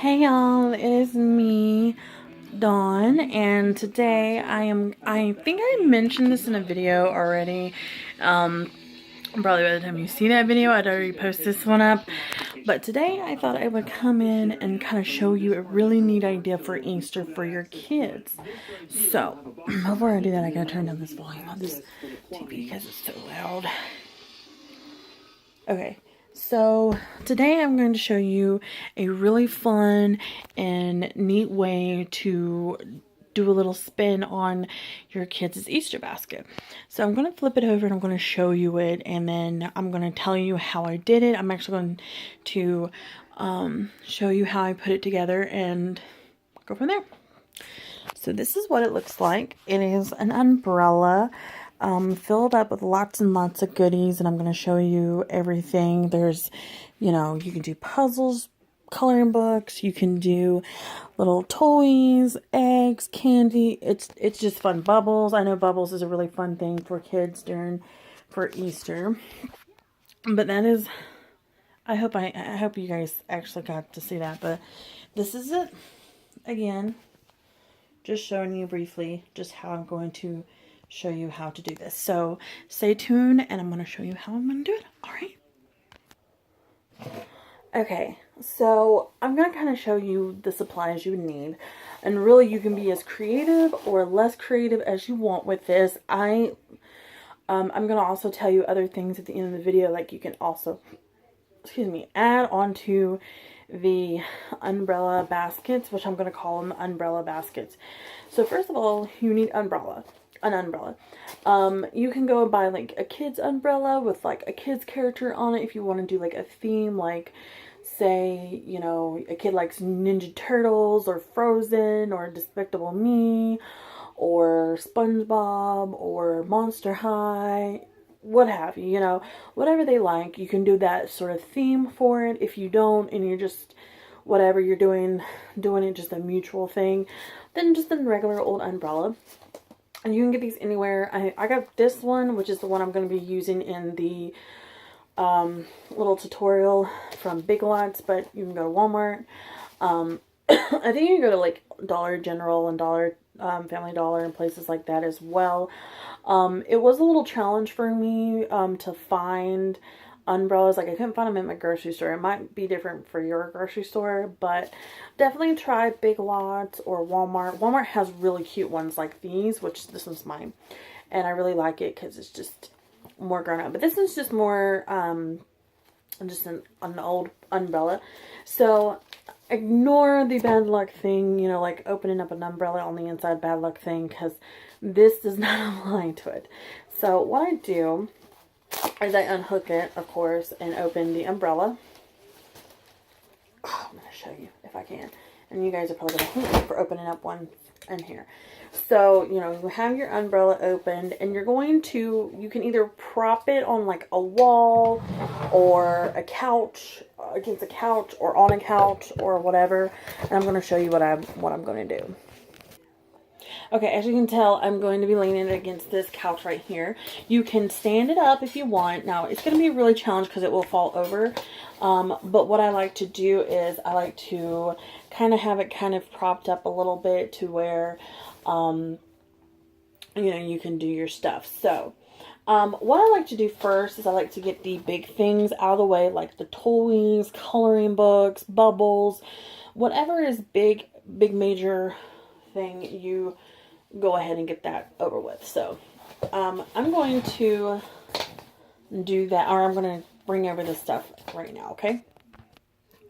Hey y'all, it is me, Dawn, and today I think I mentioned this in a video already. Probably by the time you see that video, I'd already posted this one up. But today I thought I would come in and kind of show you a really neat idea for Easter for your kids. So, before I do that, I gotta turn down this volume on this TV because it's so loud. Okay, so today I'm going to show you a really fun and neat way to do a little spin on your kids' Easter basket. So I'm going to flip it over and I'm going to show you it, and then I'm going to tell you how I did it. I'm actually going to show you how I put it together and go from there. So this is what it looks like. It is an umbrella filled up with lots and lots of goodies, and I'm going to show you everything. There's, you can do puzzles, coloring books, you can do little toys, eggs, candy. It's just fun. Bubbles. I know bubbles is a really fun thing for kids for Easter. But that is, I hope you guys actually got to see that. But this is it. Again, just showing you briefly just how I'm going to show you how to do this. So stay tuned and I'm going to show you how I'm going to do it. All right. Okay, so I'm going to kind of show you the supplies you need, and really you can be as creative or less creative as you want with this. I'm going to also tell you other things at the end of the video, like you can also, add onto the umbrella baskets, which I'm going to call them umbrella baskets. So first of all, you need an umbrella. You can go and buy like a kid's umbrella with like a kid's character on it if you want to do like a theme, like say, a kid likes Ninja Turtles or Frozen or Despicable Me or SpongeBob or Monster High, what have you, whatever they like. You can do that sort of theme for it. If you don't, and you're just, whatever you're doing it just a mutual thing, then just a regular old umbrella. And you can get these anywhere. I got this one, which is the one I'm going to be using in the little tutorial from Big Lots, but you can go to Walmart. I think you can go to like Dollar General and Family Dollar and places like that as well. It was a little challenge for me to find umbrellas. Like I couldn't find them at my grocery store. It might be different for your grocery store, but definitely try Big Lots or Walmart. Walmart has really cute ones like these, which this one's mine, and I really like it because it's just more grown up. But this one's just more just an old umbrella. So ignore the bad luck thing, like opening up an umbrella on the inside, bad luck thing, because this does not apply to it. So what I do is I unhook it, of course, and open the umbrella. I'm going to show you if I can. And you guys are probably going to hate me for opening up one in here. So, you have your umbrella opened, and you can either prop it on like a wall or a couch, against a couch or on a couch or whatever. And I'm going to show you what I'm going to do. Okay, as you can tell, I'm going to be leaning against this couch right here. You can stand it up if you want. Now, it's going to be a really challenge because it will fall over. But what I like to do is I like to kind of have it kind of propped up a little bit to where, you can do your stuff. So, what I like to do first is I like to get the big things out of the way, like the toys, coloring books, bubbles, whatever is big major thing, you go ahead and get that over with. So I'm going to do that, or I'm going to bring over this stuff right now.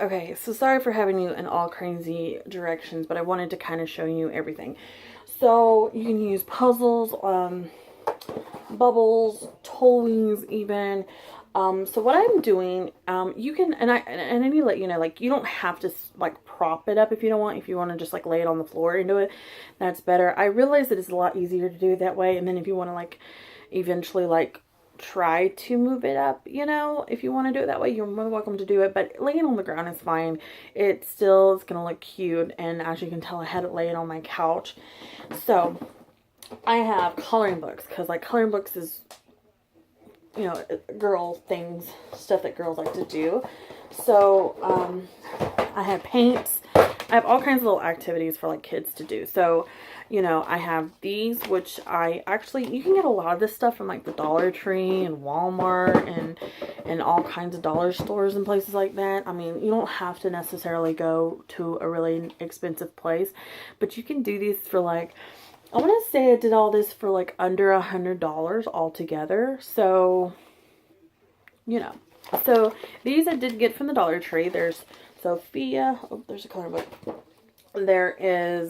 Okay, so sorry for having you in all crazy directions, but I wanted to kind of show you everything. So you can use puzzles, bubbles, toys even. So what I'm doing, you can, and I need to let you know, like, you don't have to like prop it up if you don't want. If you want to just like lay it on the floor and do it, that's better. I realize that it's a lot easier to do it that way. And then if you want to like eventually like try to move it up, if you want to do it that way, you're more than welcome to do it. But laying on the ground is fine. It still is going to look cute. And as you can tell, I had it laying on my couch. So I have coloring books, because like coloring books is, girl things, stuff that girls like to do. So I have paints. I have all kinds of little activities for like kids to do. So, you know, I have these, which I actually, you can get a lot of this stuff from like the Dollar Tree and Walmart and all kinds of dollar stores and places like that. I mean, you don't have to necessarily go to a really expensive place, but you can do these for like, I want to say I did all this for like under $100 altogether. So, you know, so these I did get from the Dollar Tree. There's Sophia. Oh, there's a color book. There is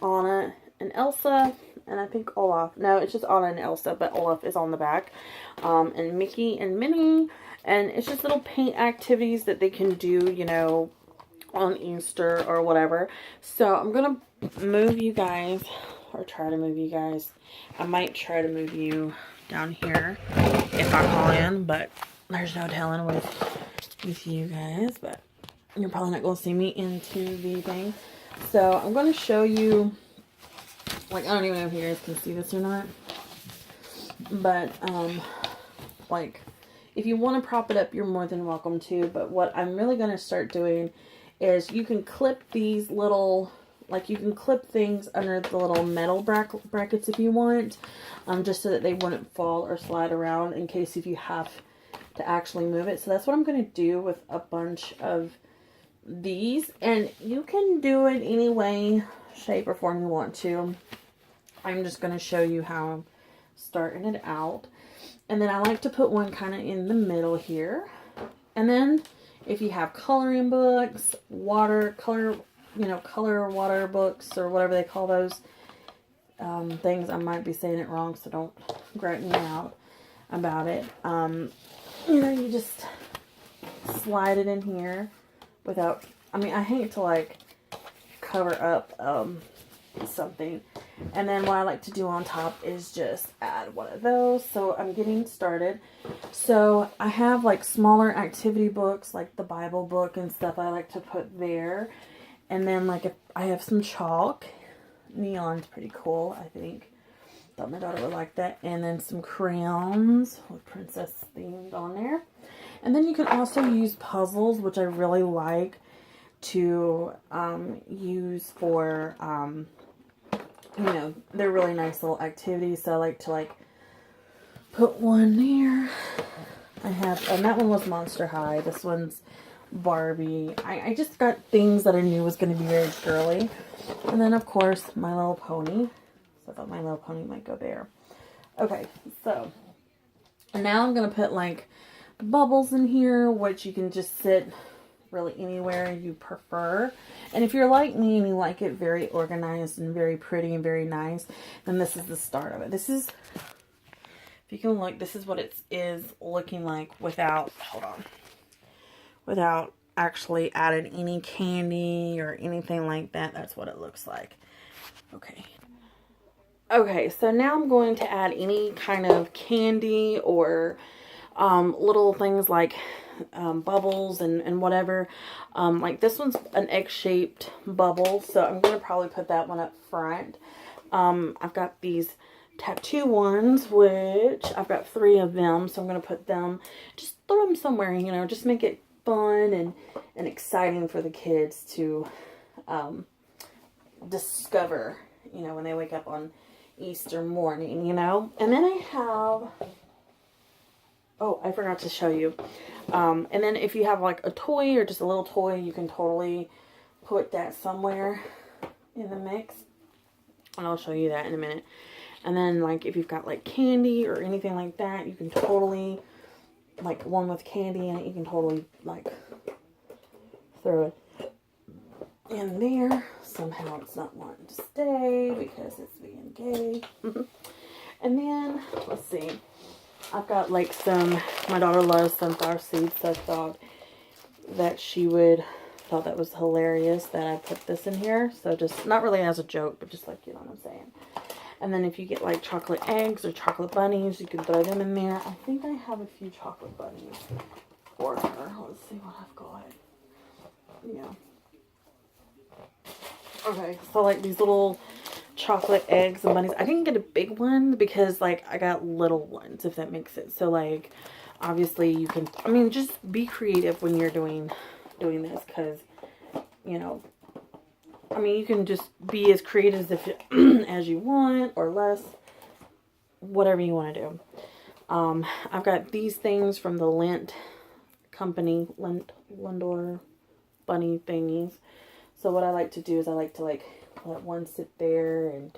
Anna and Elsa, and I think Olaf. No, it's just Anna and Elsa, but Olaf is on the back. And Mickey and Minnie. And it's just little paint activities that they can do, you know, on Easter or whatever. So I'm going to move you guys, or try to move you guys. I might try to move you down here if I can, but there's no telling with you guys, but you're probably not going to see me into the thing. So I'm going to show you, like, I don't even know if you guys can see this or not, but like, if you want to prop it up, you're more than welcome to. But what I'm really going to start doing is you can clip these little, like, you can clip things under the little metal brackets if you want, just so that they wouldn't fall or slide around in case if you have to actually move it. So that's what I'm going to do with a bunch of these, and you can do it any way, shape, or form you want to. I'm just going to show you how I'm starting it out. And then I like to put one kind of in the middle here. And then if you have coloring books, color water books, or whatever they call those things, I might be saying it wrong, so don't gripe me out about it. You know, you just slide it in here without, I mean, I hate to like cover up something. And then what I like to do on top is just add one of those. So I'm getting started. So I have like smaller activity books, like the Bible book and stuff I like to put there. And then like if I have some chalk, neon's pretty cool, I think. Thought my daughter would like that. And then some crayons with princess themed on there. And then you can also use puzzles, which I really like to use for, you know, they're really nice little activities. So I like to like put one there. I have, and that one was Monster High. This one's Barbie. I just got things that I knew was going to be very girly. And then of course My Little Pony. So I thought My Little Pony might go there. Okay, so now I'm going to put like bubbles in here, which you can just sit really anywhere you prefer. And if you're like me and you like it very organized and very pretty and very nice, then this is the start of it. This is, if you can look, this is what it is looking like without, hold on, without actually adding any candy or anything like that. That's what it looks like. Okay. Okay, so now I'm going to add any kind of candy or little things like bubbles and whatever. Like this one's an egg-shaped bubble, so I'm going to probably put that one up front. I've got these tattoo ones, which I've got 3 of them, so I'm going to put them, just throw them somewhere, you know, just make it fun and exciting for the kids to discover, you know, when they wake up on Easter morning, you know. And then I have, oh, I forgot to show you. And then if you have like a toy or just a little toy, you can totally put that somewhere in the mix. And I'll show you that in a minute. And then like if you've got like candy or anything like that, you can totally, like one with candy in it, you can totally like throw it in there. Somehow it's not wanting to stay because it's being gay. And then, let's see. I've got like some, my daughter loves sunflower seeds, so I thought that she would, thought that was hilarious that I put this in here. So just, not really as a joke, but just like, you know what I'm saying. And then if you get like chocolate eggs or chocolate bunnies, you can throw them in there. I think I have a few chocolate bunnies for her. Let's see what I've got. Yeah. Okay, so like these little chocolate eggs and bunnies. I didn't get a big one because like I got little ones, if that makes sense. So like obviously you can, I mean, just be creative when you're doing this, because you know, I mean, you can just be as creative as you want, or less, whatever you want to do. I've got these things from the Lint company, Lindor bunny thingies. So what I like to do is I like to like let one sit there, and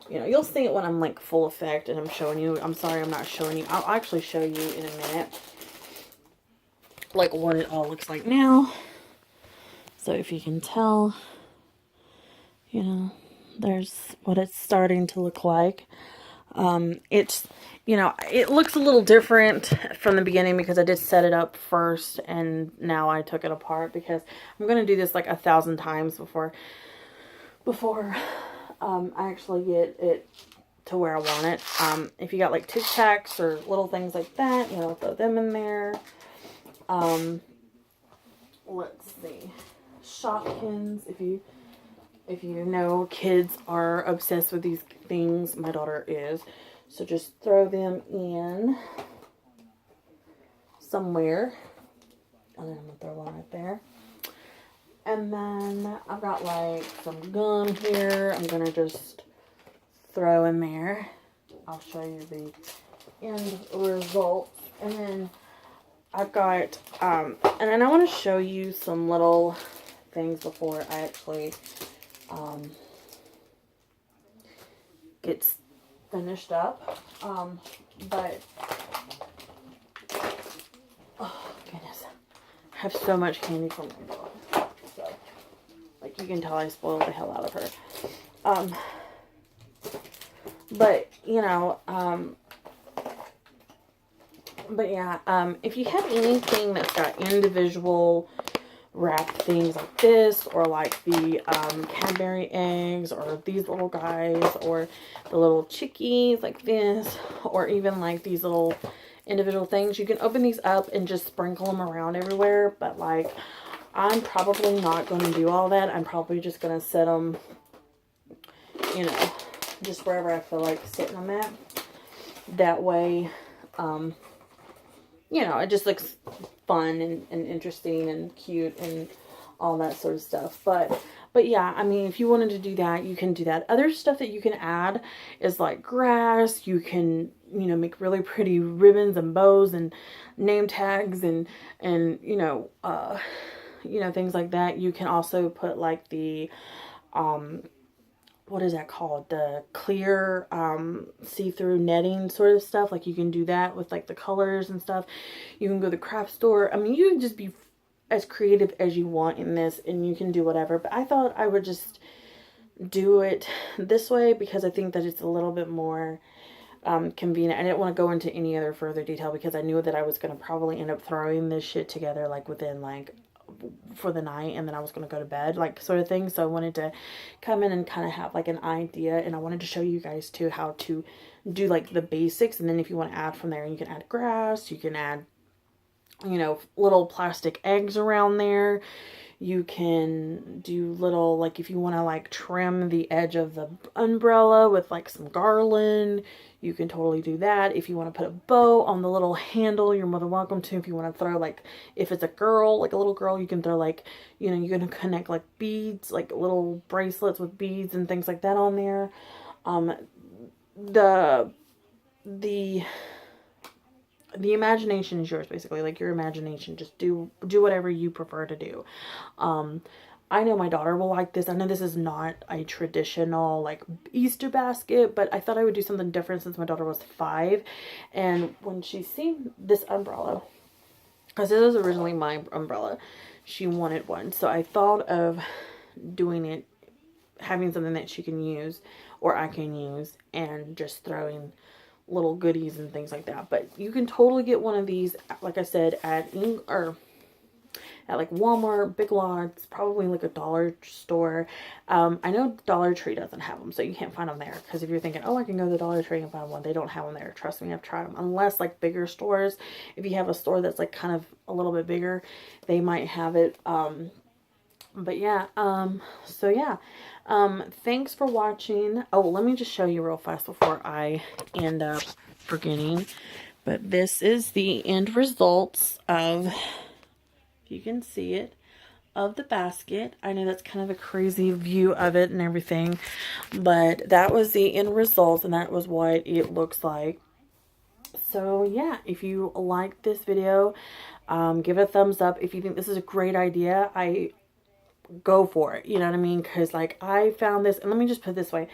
you know, you'll see it when I'm like full effect and I'm showing you. I'm sorry I'm not showing you. I'll actually show you in a minute like what it all looks like now. So if you can tell, you know, there's what it's starting to look like. It's, you know, it looks a little different from the beginning because I did set it up first and now I took it apart because I'm going to do this like 1,000 times before I actually get it to where I want it. If you got like Tic Tacs or little things like that, you know, throw them in there. Let's see, Shopkins. If you know, kids are obsessed with these things. My daughter is. So just throw them in somewhere. And then I'm going to throw one right there. And then I've got like some gum here. I'm going to just throw in there. I'll show you the end result. And then I've got, and then I want to show you some little things before I actually gets finished up. But oh goodness, I have so much candy from my dog. So, like, you can tell I spoiled the hell out of her. But you know, but yeah, if you have anything that's got individual wrapped things like this, or like the Cadbury eggs, or these little guys, or the little chickies like this, or even like these little individual things, you can open these up and just sprinkle them around everywhere. But like, I'm probably not going to do all that. I'm probably just going to set them, you know, just wherever I feel like sitting them at. That way, you know, it just looks fun and interesting and cute and all that sort of stuff. But yeah, I mean, if you wanted to do that, you can do that. Other stuff that you can add is like grass. You can, you know, make really pretty ribbons and bows and name tags and you know, things like that. You can also put like the, what is that called? The clear, see-through netting sort of stuff. Like, you can do that with like the colors and stuff. You can go to the craft store. I mean, you can just be as creative as you want in this, and you can do whatever. But I thought I would just do it this way because I think that it's a little bit more convenient. I didn't want to go into any other further detail because I knew that I was going to probably end up throwing this shit together like within like for the night, and then I was going to go to bed, like, sort of thing. So I wanted to come in and kind of have like an idea, and I wanted to show you guys too how to do like the basics, and then if you want to add from there, you can add grass, you can add, you know, little plastic eggs around there. You can do little, like, if you want to like trim the edge of the umbrella with like some garland, you can totally do that. If you want to put a bow on the little handle, you're more than welcome to. If you want to throw, like, if it's a girl, like a little girl, you can throw like, you know, you're going to connect like beads, like little bracelets with beads and things like that on there. The imagination is yours, basically. Like, your imagination, just do whatever you prefer to do. I know my daughter will like this. I know this is not a traditional like Easter basket, but I thought I would do something different since my daughter was 5. And when she's seen this umbrella, because this was originally my umbrella, she wanted one. So I thought of doing it, having something that she can use or I can use, and just throwing little goodies and things like that. But you can totally get one of these, like I said, at like Walmart, Big Lots, probably like a dollar store. I know Dollar Tree doesn't have them, so you can't find them there. Because if you're thinking, oh, I can go to the Dollar Tree and find one, they don't have them there. Trust me, I've tried them. Unless like bigger stores, if you have a store that's like kind of a little bit bigger, they might have it. But yeah, so yeah, thanks for watching. Oh, let me just show you real fast before I end up forgetting. But this is the end results of, if you can see it, of the basket. I know that's kind of a crazy view of it and everything, but that was the end result, and that was what it looks like. So yeah, if you like this video, give it a thumbs up. If you think this is a great idea, go for it. You know what I mean? Because like I found this, and let me just put it this way.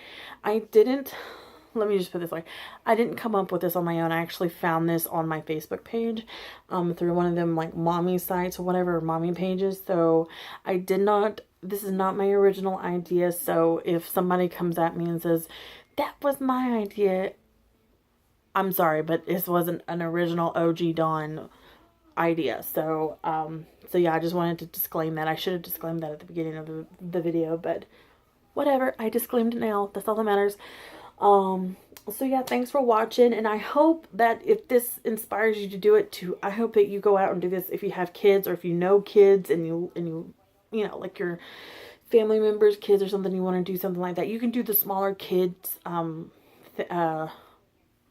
Let me just put it this way. I didn't come up with this on my own. I actually found this on my Facebook page, through one of them like mommy sites or whatever, mommy pages. So this is not my original idea. So if somebody comes at me and says, that was my idea, I'm sorry, but this wasn't an original OG Dawn idea. So, so yeah, I just wanted to disclaim that. I should have disclaimed that at the beginning of the video, but whatever. I disclaimed it now. That's all that matters. So yeah, thanks for watching, and I hope that if this inspires you to do it too, I hope that you go out and do this if you have kids, or if you know kids and you know, like your family members' kids or something, you want to do something like that. You can do the smaller kids,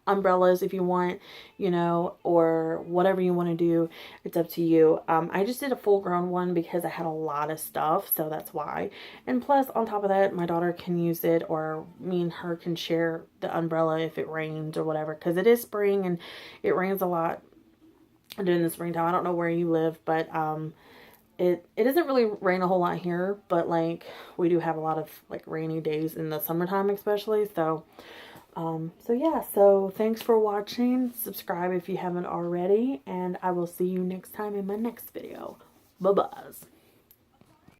umbrellas if you want, you know, or whatever you want to do. It's up to you. I just did a full grown one because I had a lot of stuff, so that's why. And plus, on top of that, my daughter can use it, or me and her can share the umbrella if it rains or whatever, because it is spring and it rains a lot during the springtime. I don't know where you live, but it doesn't really rain a whole lot here, but like we do have a lot of like rainy days in the summertime especially. So so yeah, so thanks for watching. Subscribe if you haven't already, and I will see you next time in my next video. Bye-bye.